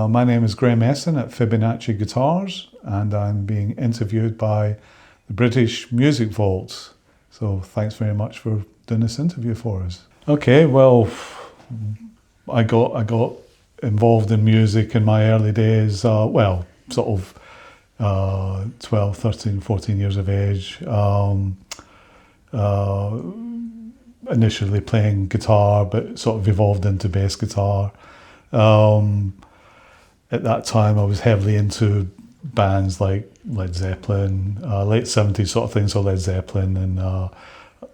My name is Graham Esson at Fibonacci Guitars, and I'm being interviewed by the British Music Vault. So thanks very much for doing this interview for us. Okay, well, I got involved in music in my early days, well, sort of 12, 13, 14 years of age. Initially playing guitar, but sort of evolved into bass guitar. At that time I was heavily into bands like Led Zeppelin, late 70s sort of thing, so Led Zeppelin and the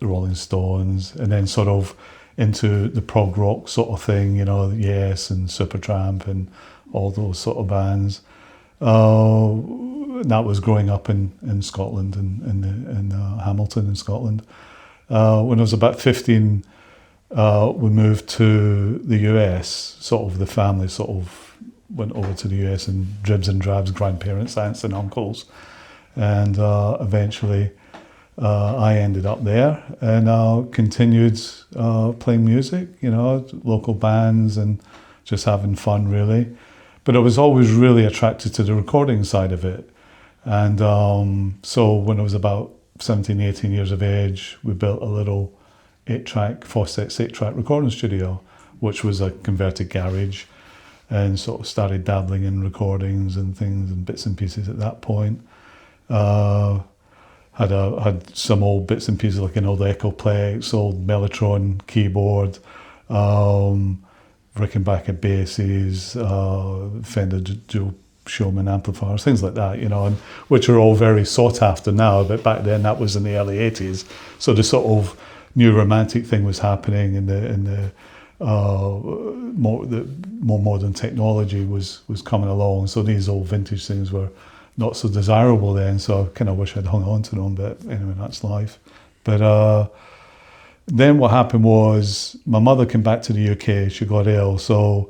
Rolling Stones, and then sort of into the prog rock sort of thing, you know, Yes and Supertramp and all those sort of bands. That was growing up in Scotland, in Hamilton in Scotland. When I was about 15, we moved to the US, sort of the family sort of went over to the US in dribs and drabs, grandparents, aunts and uncles. And eventually I ended up there and continued playing music, you know, local bands and just having fun really. But I was always really attracted to the recording side of it. And so when I was about 17, 18 years of age, we built a little 8-track, Fossex 8-track recording studio, which was a converted garage, and sort of started dabbling in recordings and things and bits and pieces at that point. Had some old bits and pieces like an old Echoplex, old Mellotron keyboard, Rickenbacker basses, Fender dual Showman amplifiers, things like that, you know, and which are all very sought after now, but back then that was in the early 80s. So the sort of new romantic thing was happening, and the more modern technology was coming along. So these old vintage things were not so desirable then. So I kind of wish I'd hung on to them, but anyway, that's life. But then what happened was my mother came back to the UK. She got ill, so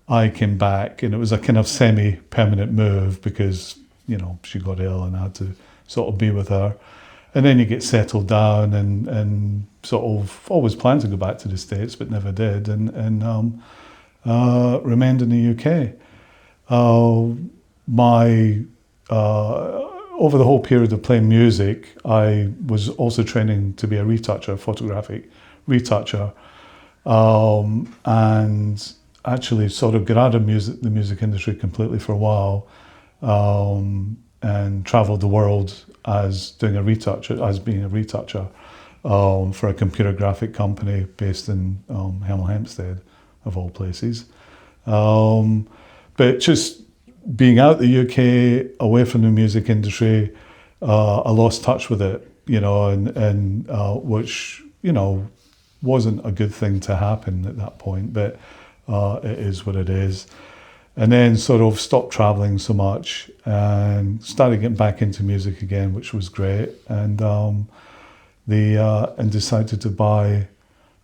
I came back, and it was a kind of semi-permanent move because, you know, she got ill and I had to sort of be with her. And then you get settled down and sort of always planned to go back to the States, but never did, and remained in the UK. Over the whole period of playing music, I was also training to be a retoucher, photographic retoucher, and actually sort of got out of the music industry completely for a while, and travelled the world as being a retoucher for a computer graphic company based in Hemel Hempstead, of all places. But just being out the UK, away from the music industry, I lost touch with it, you know, and which, you know, wasn't a good thing to happen at that point, but it is what it is. And then sort of stopped traveling so much and started getting back into music again, which was great. And and decided to buy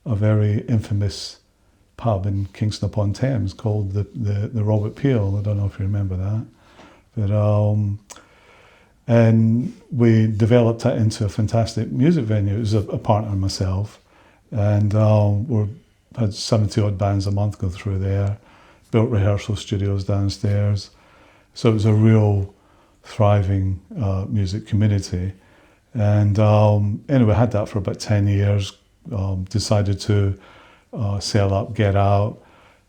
a very infamous pub in Kingston upon Thames called the Robert Peel. I don't know if you remember that, but and we developed that into a fantastic music venue. It was a partner and myself, and we had 70 odd bands a month go through there. Built rehearsal studios downstairs, so it was a real thriving music community. And anyway, I had that for about 10 years. Decided to sell up, get out,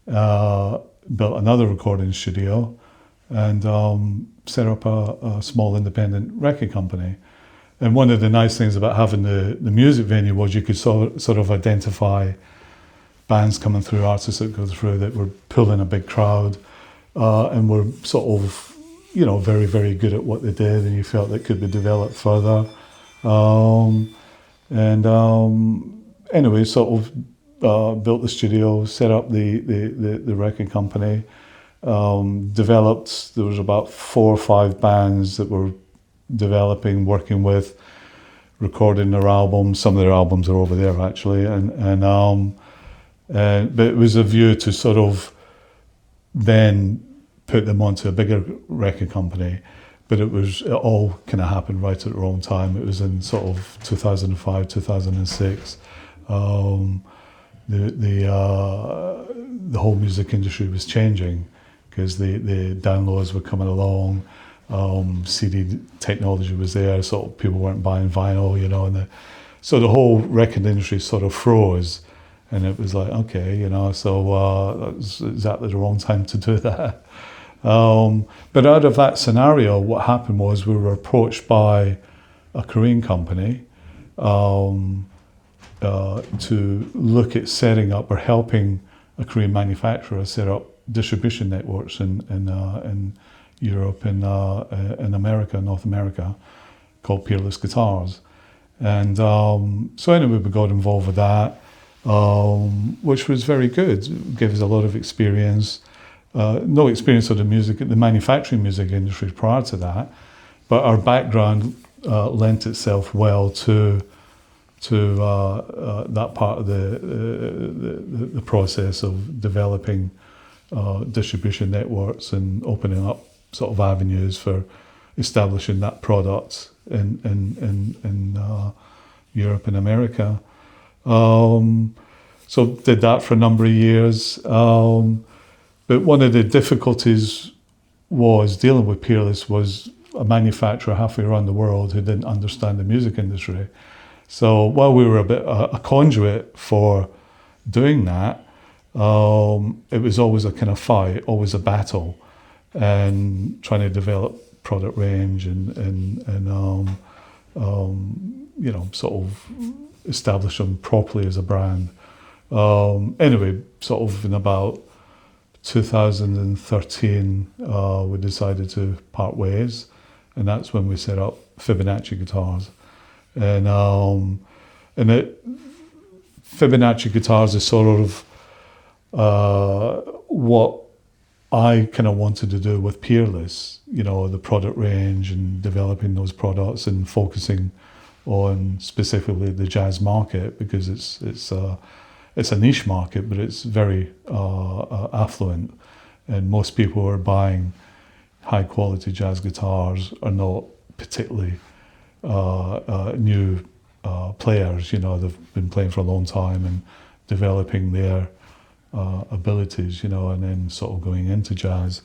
built another recording studio, and set up a small independent record company. And one of the nice things about having the music venue was you could sort of identify bands coming through, artists that go through that were pulling a big crowd, and were sort of, you know, very, very good at what they did, and you felt that could be developed further. Anyway, sort of built the studio, set up the record company, developed. There was about 4 or 5 bands that were developing, working with, recording their albums. Some of their albums are over there actually, but it was a view to sort of then put them onto a bigger record company. But it all kind of happened right at the wrong time. It was in sort of 2005, 2006. The whole music industry was changing because the downloads were coming along. CD technology was there, so people weren't buying vinyl, you know, and so the whole record industry sort of froze, and it was like, okay, you know, so that was exactly the wrong time to do that. But out of that scenario, what happened was we were approached by a Korean company to look at setting up or helping a Korean manufacturer set up distribution networks in Europe and in America, North America, called Peerless Guitars. And so anyway, we got involved with that, which was very good. It gave us a lot of experience. No experience of the manufacturing music industry prior to that, but our background lent itself well to that part of the process of developing distribution networks and opening up sort of avenues for establishing that product in Europe and America. So did that for a number of years. But one of the difficulties was dealing with Peerless was a manufacturer halfway around the world who didn't understand the music industry. So while we were a bit a conduit for doing that, it was always a kind of fight, always a battle, and trying to develop product range and you know, sort of establish them properly as a brand. Anyway, sort of in about 2013, we decided to part ways, and that's when we set up Fibonacci Guitars. And Fibonacci Guitars is sort of what I kind of wanted to do with Peerless, you know, the product range and developing those products and focusing on specifically the jazz market, because it's a niche market, but it's very affluent, and most people who are buying high quality jazz guitars are not particularly new players. You know, they've been playing for a long time and developing their abilities, you know, and then sort of going into jazz.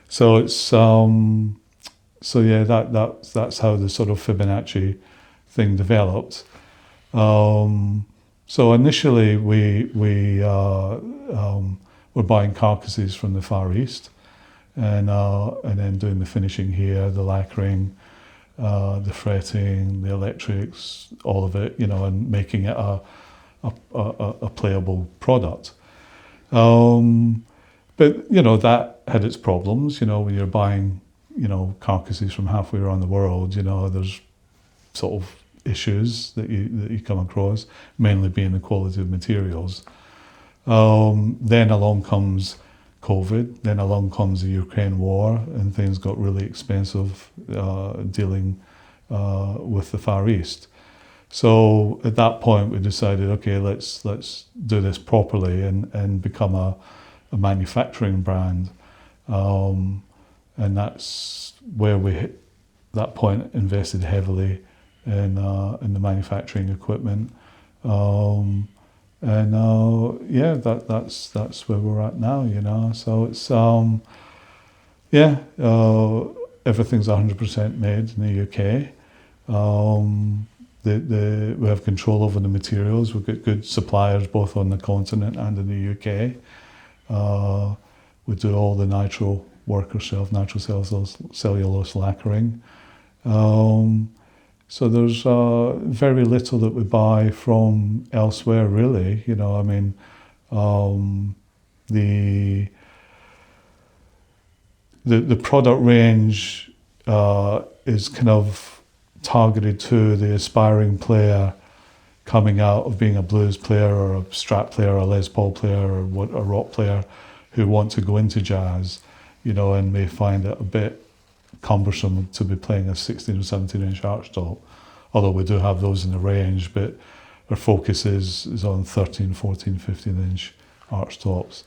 So it's so yeah, that's how the sort of Fibonacci thing developed. So initially we were buying carcasses from the Far East, and then doing the finishing here, the lacquering, the fretting, the electrics, all of it, you know, and making it a playable product. But you know, that had its problems. You know, when you're buying, you know, carcasses from halfway around the world, you know, there's sort of issues that you come across, mainly being the quality of materials. Then along comes COVID, then along comes the Ukraine war, and things got really expensive dealing with the Far East. So at that point we decided, okay, let's do this properly and become a manufacturing brand. And that's where we hit that point, invested heavily in the manufacturing equipment. Yeah, that's where we're at now, you know. So it's yeah, everything's 100% made in the UK. We have control over the materials. We've got good suppliers both on the continent and in the UK. We do all the natural cellulose lacquering. So there's very little that we buy from elsewhere, really. You know, I mean, the product range is kind of targeted to the aspiring player coming out of being a blues player or a Strat player or a Les Paul player or a rock player who want to go into jazz, you know, and may find it a bit cumbersome to be playing a 16 or 17 inch archtop, although we do have those in the range, but our focus is on 13, 14, 15 inch archtops.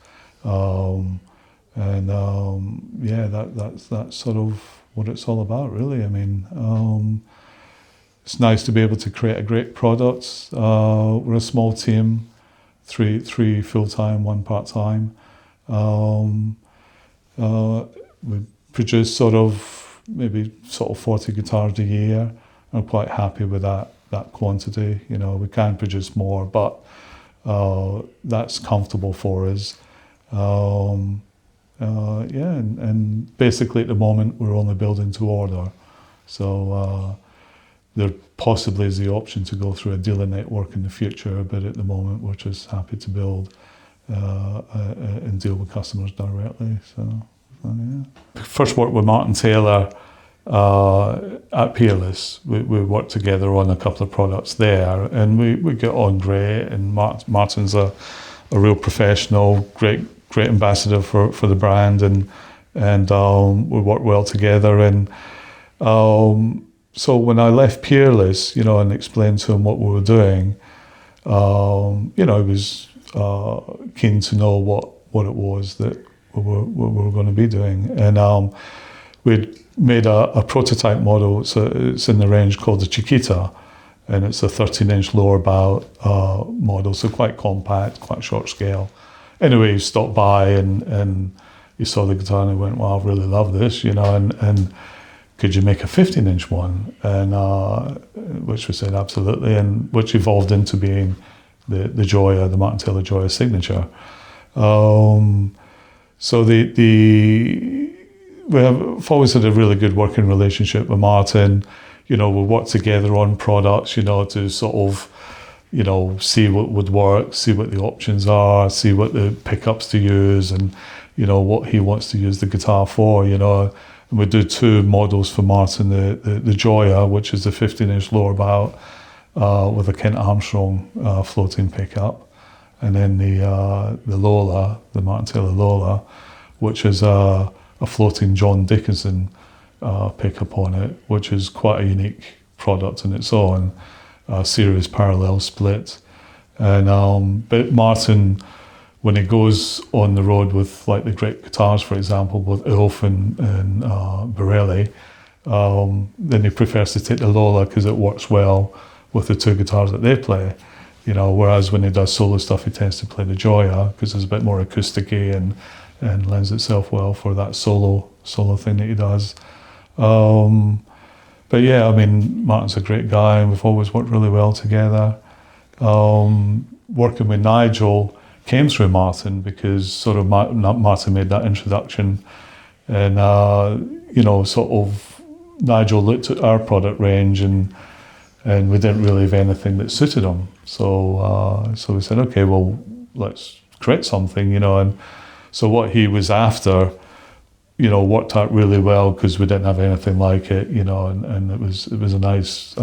Yeah, that's sort of what it's all about, really. I mean, it's nice to be able to create a great product. We're a small team, three full-time, one part-time. We produce maybe 40 guitars a year. I'm quite happy with that quantity. You know, we can produce more, but that's comfortable for us. And basically at the moment we're only building to order. So there possibly is the option to go through a dealer network in the future, but at the moment we're just happy to build and deal with customers directly. So yeah. First worked with Martin Taylor at Peerless. We worked together on a couple of products there, and we get on great. And Martin's a real professional, great ambassador for the brand, and we work well together. And so when I left Peerless, you know, and explained to him what we were doing, you know, he was keen to know what it was that we were going to be doing. And we'd made a prototype model. It's in the range called the Chiquita, and it's a 13-inch lower bout model, so quite compact, quite short scale. Anyway, he stopped by and he saw the guitar and he went, "Well, I really love this, you know, and could you make a 15-inch one?" And which we said absolutely, and which evolved into being the Joya, the Martin Taylor Joya Signature. So we've always had a really good working relationship with Martin. You know, we work together on products, you know, to you know, see what would work, see what the options are, see what the pickups to use, and, you know, what he wants to use the guitar for, you know. And we do two models for Martin, the Joya, which is the 15-inch lower bout with a Kent Armstrong floating pickup, and then the Lola, the Martin Taylor Lola, which is a floating John Dickinson pickup on it, which is quite a unique product in its own, series parallel split. And but Martin, when he goes on the road with like the great guitars, for example, with Ulf and Borelli, then he prefers to take the Lola because it works well with the two guitars that they play. You know, whereas when he does solo stuff, he tends to play the Joya because it's a bit more acoustic-y and lends itself well for that solo thing that he does. But yeah, I mean, Martin's a great guy, and we've always worked really well together. Working with Nigel came through Martin because Martin made that introduction, and you know, Nigel looked at our product range and we didn't really have anything that suited him. So we said, okay, well, let's create something, you know. And so what he was after, you know, worked out really well because we didn't have anything like it, you know, and it was a nice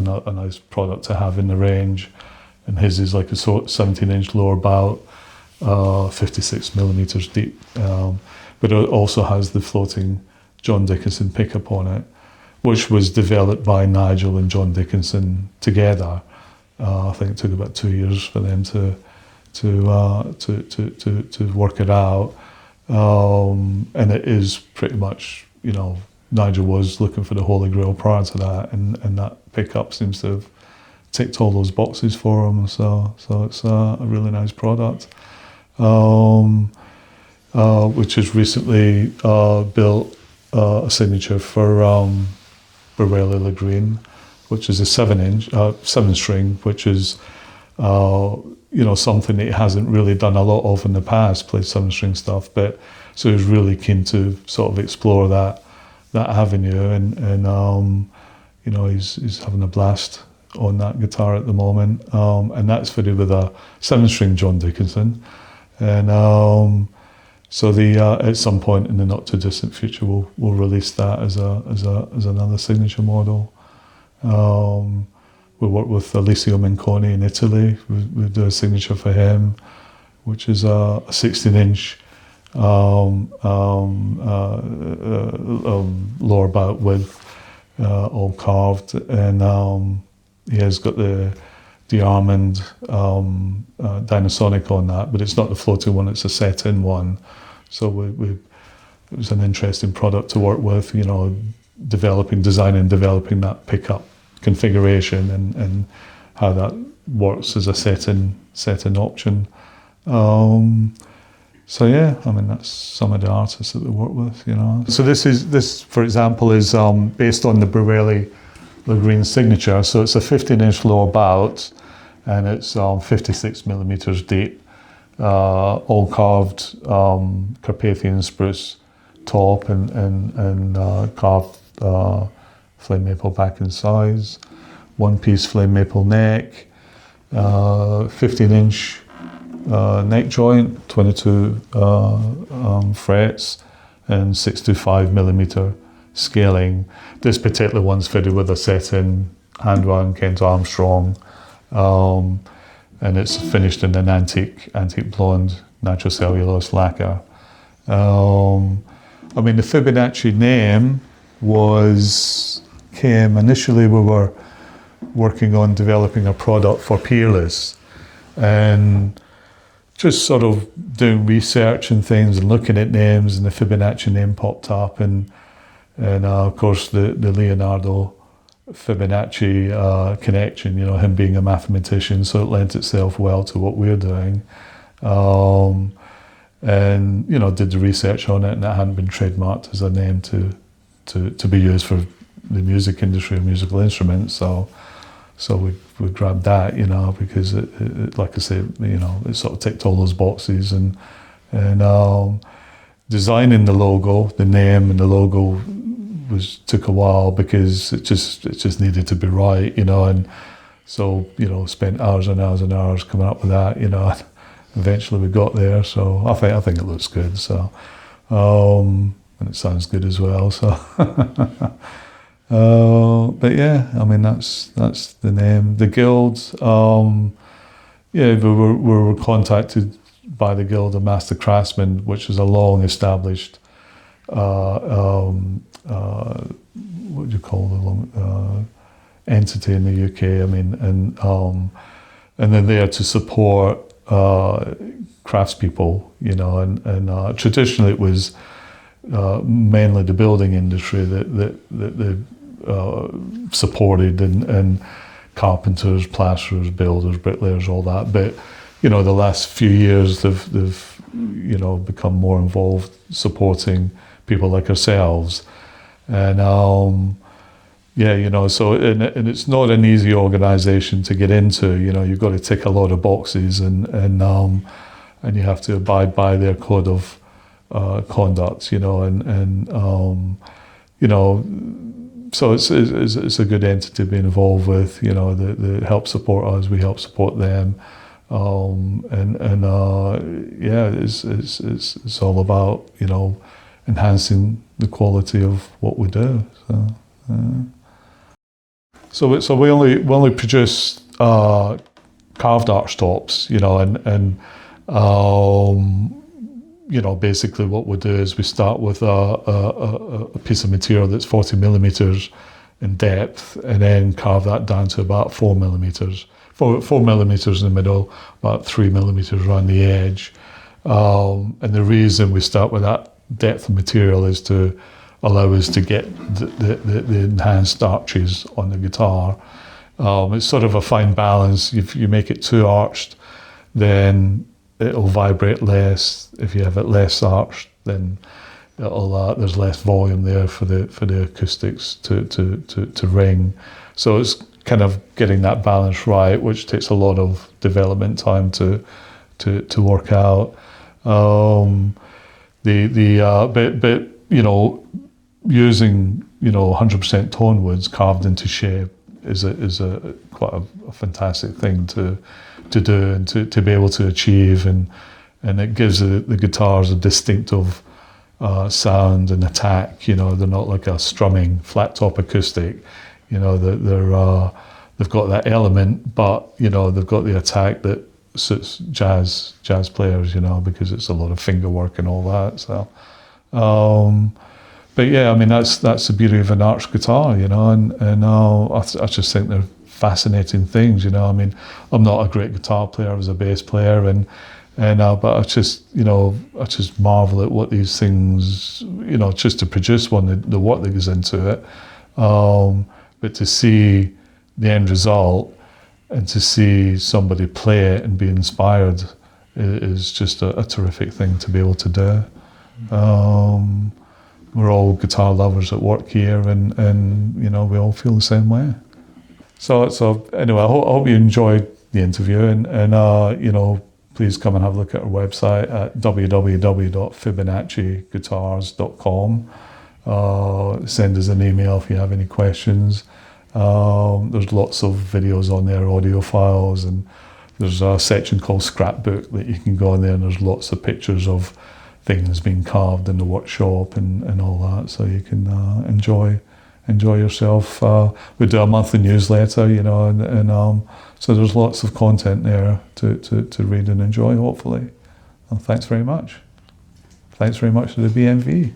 product to have in the range. And his is like a 17-inch lower bout, 56 millimeters deep, but it also has the floating John Dickinson pickup on it, which was developed by Nigel and John Dickinson together. I think it took about 2 years for them to work it out. And it is pretty much, you know, Nigel was looking for the Holy Grail prior to that, and that pickup seems to have ticked all those boxes for him. So it's a really nice product, which has recently built a signature for Borelli Le Green, which is a 7-string, which is you know, something that he hasn't really done a lot of in the past, played 7-string stuff, but so he's really keen to sort of explore that avenue, and you know, he's having a blast on that guitar at the moment, and that's fitted with a 7-string John Dickinson, and so at some point in the not too distant future we'll release that as another signature model. We work with Alessio Menconi in Italy. We do a signature for him, which is a 16-inch lower bout width, all carved, and he has got the Armand Dynasonic on that, but it's not the floating one; it's a set-in one. So it was an interesting product to work with, you know, designing and developing that pickup configuration and how that works as a set-in option. So yeah, I mean, that's some of the artists that we work with, you know. So this, for example, is based on the Borelli Green signature. So it's a 15-inch lower bout, and it's 56 millimeters deep, all carved Carpathian spruce top and carved flame maple back and sides, one-piece flame maple neck, 15-inch neck joint, 22 frets, and 6 to 5 millimeter scaling. This particular one's fitted with a set-in hand-wound Kent Armstrong, and it's finished in an antique blonde natural cellulose lacquer. I mean, the Fibonacci name came initially. We were working on developing a product for peerless, and just sort of doing research and things and looking at names, and the Fibonacci name popped up, and of course the Leonardo Fibonacci connection, you know, him being a mathematician, so it lent itself well to what we're doing. And you know, did the research on it, and it hadn't been trademarked as a name to be used for the music industry or musical instruments. So we grabbed that, you know, because it, like I said, you know, it sort of ticked all those boxes, and designing the logo, the name and the logo took a while, because it just needed to be right, you know, and so, you know, spent hours and hours and hours coming up with that, you know. Eventually we got there, so I think it looks good. So, and it sounds good as well. So, but yeah, I mean that's the name. The guild, yeah, we were contacted by the Guild of Master Craftsmen, which is a long established, what do you call the entity in the UK? I mean, and they're there to support craftspeople, you know, and traditionally it was mainly the building industry that they supported, and carpenters, plasterers, builders, bricklayers, all that. But you know, the last few years they've you know, become more involved supporting people like ourselves, and yeah, you know, so and it's not an easy organisation to get into. You know, you've got to tick a lot of boxes, and you have to abide by their code of conduct. You know, and you know, so it's a good entity to be involved with. You know, they help support us, we help support them, yeah, it's all about, you know, enhancing the quality of what we do. So we only produce carved arch tops, you know, and you know, basically what we do is we start with a piece of material that's 40 millimeters in depth, and then carve that down to about 4 millimeters. 4 millimeters in the middle, about 3 millimeters around the edge. And the reason we start with that depth of material is to allow us to get the enhanced arches on the guitar. It's sort of a fine balance. If you make it too arched, then it'll vibrate less. If you have it less arched, then it'll there's less volume there for the acoustics to ring. So it's kind of getting that balance right, which takes a lot of development time to work out. But you know, using, you know, 100% tone woods carved into shape is a quite a fantastic thing to do, and to be able to achieve, and it gives the guitars a distinctive sound and attack. You know, they're not like a strumming flat top acoustic. You know, they've got that element, but you know, they've got the attack that suits jazz players. You know, because it's a lot of finger work and all that. So. But yeah, I mean, that's the beauty of an arch guitar, you know, and I just think they're fascinating things, you know. I mean, I'm not a great guitar player, I was a bass player, but I just, you know, I just marvel at what these things, you know, just to produce one, the work that goes into it, but to see the end result and to see somebody play it and be inspired is just a terrific thing to be able to do. We're all guitar lovers at work here, and you know, we all feel the same way. So anyway, I hope you enjoyed the interview, and you know, please come and have a look at our website at www.fibonacciguitars.com. Send us an email if you have any questions. There's lots of videos on there, audio files, and there's a section called Scrapbook that you can go on there, and there's lots of pictures of things being carved in the workshop and all that, so you can enjoy yourself. We do a monthly newsletter, you know, and so there's lots of content there to read and enjoy, hopefully. Well, thanks very much. Thanks very much to the BMV.